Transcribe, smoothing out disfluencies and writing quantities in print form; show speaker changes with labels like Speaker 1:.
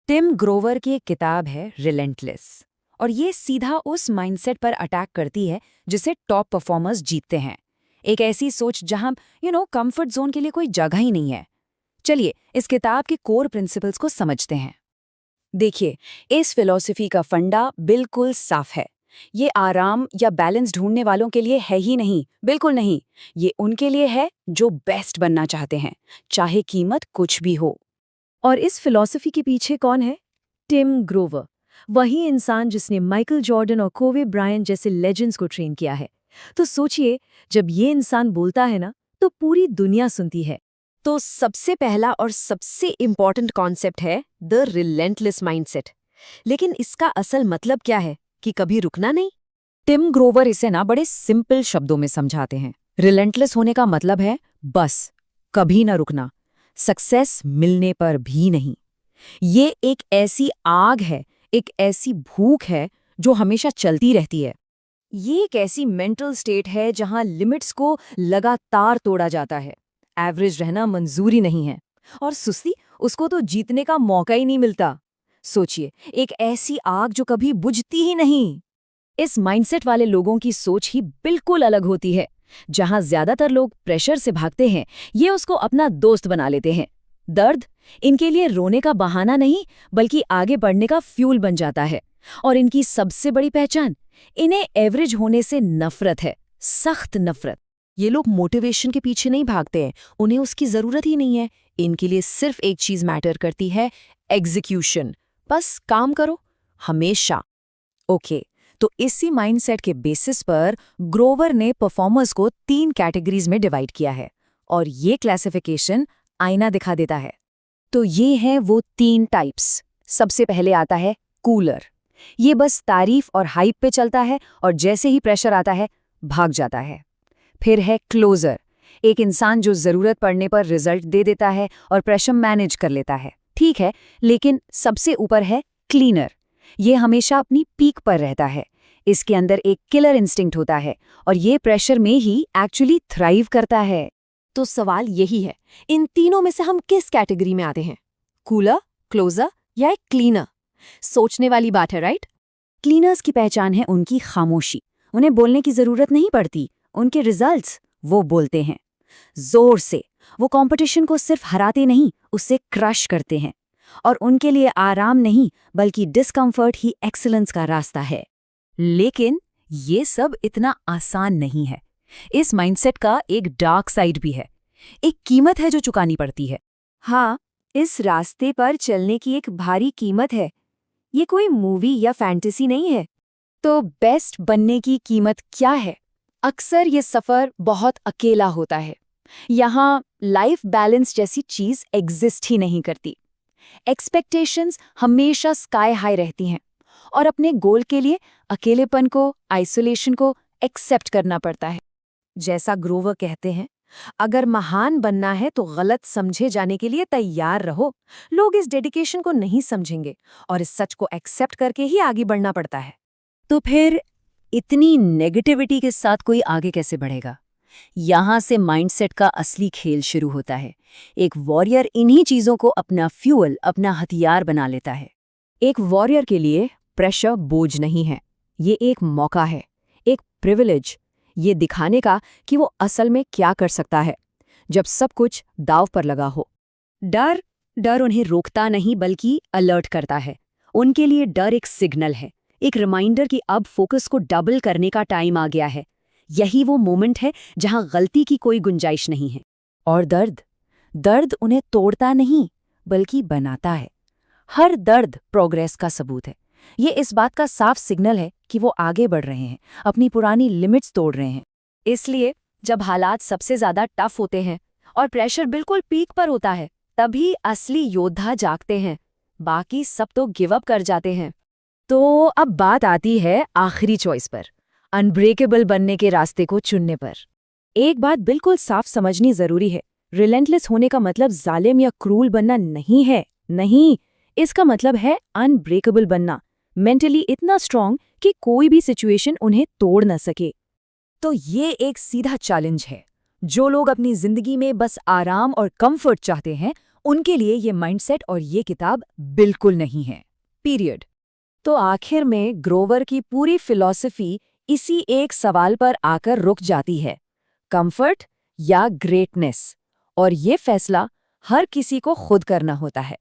Speaker 1: Tim Grover की एक किताब है रिलेंटलेस, और ये सीधा उस माइंडसेट पर अटैक करती है जिसे टॉप परफॉर्मर्स जीतते हैं। एक ऐसी सोच जहां कंफर्ट जोन के लिए कोई जगह ही नहीं है। चलिए इस किताब के कोर प्रिंसिपल्स को समझते हैं। देखिए, इस फिलॉसफी का फंडा बिल्कुल साफ है। ये आराम या बैलेंस ढूंढने वालों के लिए है ही नहीं, बिल्कुल नहीं। ये उनके लिए है जो बेस्ट बनना चाहते हैं, चाहे कीमत कुछ भी हो।
Speaker 2: और इस फिलॉसफी के पीछे कौन है? टिम ग्रोवर, वही इंसान जिसने माइकल जॉर्डन और कोबे ब्रायंट जैसे लेजेंड्स को ट्रेन किया है। तो सोचिए, जब ये इंसान बोलता है ना, तो पूरी दुनिया सुनती है।
Speaker 3: तो सबसे पहला और सबसे इम्पॉर्टेंट कॉन्सेप्ट है द रिलेंटलेस माइंडसेट। लेकिन इसका असल मतलब क्या है कि कभी रुकना नहीं?
Speaker 1: टिम ग्रोवर इसे ना बड़े सिंपल शब्दों में समझाते हैं। रिलेंटलेस होने का मतलब है बस कभी ना रुकना, सक्सेस मिलने पर भी नहीं। ये एक ऐसी आग है, एक ऐसी भूख है जो हमेशा चलती रहती है। ये एक ऐसी मेंटल स्टेट है जहां लिमिट्स को लगातार तोड़ा जाता है। एवरेज रहना मंजूरी नहीं है, और सुस्ती उसको तो जीतने का मौका ही नहीं मिलता। सोचिए, एक ऐसी आग जो कभी बुझती ही नहीं। इस माइंडसेट वाले लोगों की सोच ही बिल्कुल अलग होती है। जहां ज्यादातर लोग प्रेशर से भागते हैं, ये उसको अपना दोस्त बना लेते हैं। दर्द इनके लिए रोने का बहाना नहीं, बल्कि आगे बढ़ने का फ्यूल बन जाता है। और इनकी सबसे बड़ी पहचान, इन्हें एवरेज होने से नफरत है, सख्त नफरत।
Speaker 3: ये लोग मोटिवेशन के पीछे नहीं भागते हैं, उन्हें उसकी जरूरत ही नहीं है। इनके लिए सिर्फ एक चीज मैटर करती है, एग्जीक्यूशन। बस काम करो, हमेशा।
Speaker 1: ओके, तो इसी माइंडसेट के बेसिस पर ग्रोवर ने परफॉर्मर्स को 3 कैटेगरीज में डिवाइड किया है, और ये क्लासिफिकेशन आईना दिखा देता है। तो ये हैं वो 3 टाइप्स। सबसे पहले आता है कूलर। ये बस तारीफ और हाइप पे चलता है, और जैसे ही प्रेशर आता है भाग जाता है। फिर है क्लोजर, एक इंसान जो जरूरत पड़ने पर रिजल्ट दे देता है और प्रेशर मैनेज कर लेता है, ठीक है। लेकिन सबसे ऊपर है क्लीनर। ये हमेशा अपनी पीक पर रहता है। इसके अंदर एक किलर इंस्टिंक्ट होता है, और ये प्रेशर में ही एक्चुअली थ्राइव करता है।
Speaker 3: तो सवाल यही है, इन तीनों में से हम किस कैटेगरी में आते हैं? कूलर, क्लोजर या एक क्लीनर? सोचने वाली बात है, राइट?
Speaker 1: क्लीनर्स की पहचान है उनकी खामोशी। उन्हें बोलने की जरूरत नहीं पड़ती, उनके रिजल्ट्स वो बोलते हैं जोर से। वो कंपटीशन को सिर्फ हराते नहीं, उससे क्रश करते हैं। और उनके लिए आराम नहीं, बल्कि डिस्कम्फर्ट ही एक्सीलेंस का रास्ता है। लेकिन ये सब इतना आसान नहीं है। इस माइंडसेट का एक डार्क साइड भी है, एक कीमत है जो चुकानी पड़ती है।
Speaker 2: हाँ, इस रास्ते पर चलने की एक भारी कीमत है। ये कोई मूवी या फैंटेसी नहीं है।
Speaker 1: तो बेस्ट बनने की कीमत क्या है? अक्सर ये सफ़र बहुत अकेला होता है। यहाँ लाइफ बैलेंस जैसी चीज़ एग्जिस्ट ही नहीं करती। एक्सपेक्टेशंस हमेशा स्काई हाई रहती हैं, और अपने गोल के लिए अकेलेपन को, आइसोलेशन को एक्सेप्ट करना पड़ता है।
Speaker 2: जैसा ग्रोवर कहते हैं, अगर महान बनना है तो गलत समझे जाने के लिए तैयार रहो। लोग इस डेडिकेशन को नहीं समझेंगे, और इस सच को एक्सेप्ट करके ही आगे बढ़ना पड़ता है।
Speaker 1: तो फिर इतनी नेगेटिविटी के साथ कोई आगे कैसे बढ़ेगा? यहाँ से माइंडसेट का असली खेल शुरू होता है। एक वॉरियर इन्हीं चीज़ों को अपना फ्यूल, अपना हथियार बना लेता है। एक वॉरियर के लिए प्रेशर बोझ नहीं है, ये एक मौका है, एक प्रिविलेज, ये दिखाने का कि वो असल में क्या कर सकता है जब सब कुछ दांव पर लगा हो। डर उन्हें रोकता नहीं, बल्कि अलर्ट करता है। उनके लिए डर एक सिग्नल है, एक रिमाइंडर कि अब फोकस को डबल करने का टाइम आ गया है। यही वो मोमेंट है जहां गलती की कोई गुंजाइश नहीं है। और दर्द उन्हें तोड़ता नहीं, बल्कि बनाता है। हर दर्द प्रोग्रेस का सबूत है। ये इस बात का साफ सिग्नल है कि वो आगे बढ़ रहे हैं, अपनी पुरानी लिमिट्स तोड़ रहे हैं। इसलिए जब हालात सबसे ज्यादा टफ होते हैं और प्रेशर बिल्कुल पीक पर होता है, तभी असली योद्धा जागते हैं। बाकी सब तो गिव अप कर जाते हैं। तो अब बात आती है आखिरी चॉइस पर, अनब्रेकेबल बनने के रास्ते को चुनने पर। एक बात बिल्कुल साफ समझनी जरूरी है, रिलेंटलेस होने का मतलब जालिम या क्रूल बनना नहीं है। नहीं, इसका मतलब है अनब्रेकेबल बनना, मेंटली इतना स्ट्रांग कि कोई भी सिचुएशन उन्हें तोड़ न सके। तो ये एक सीधा चैलेंज है। जो लोग अपनी जिंदगी में बस आराम और कंफर्ट चाहते हैं,
Speaker 2: उनके लिए ये माइंडसेट और ये किताब बिल्कुल नहीं है। पीरियड। तो आखिर में ग्रोवर की पूरी फिलॉसफी इसी एक सवाल पर आकर रुक जाती है, कंफर्ट या ग्रेटनेस। और ये फैसला हर किसी को खुद करना होता है।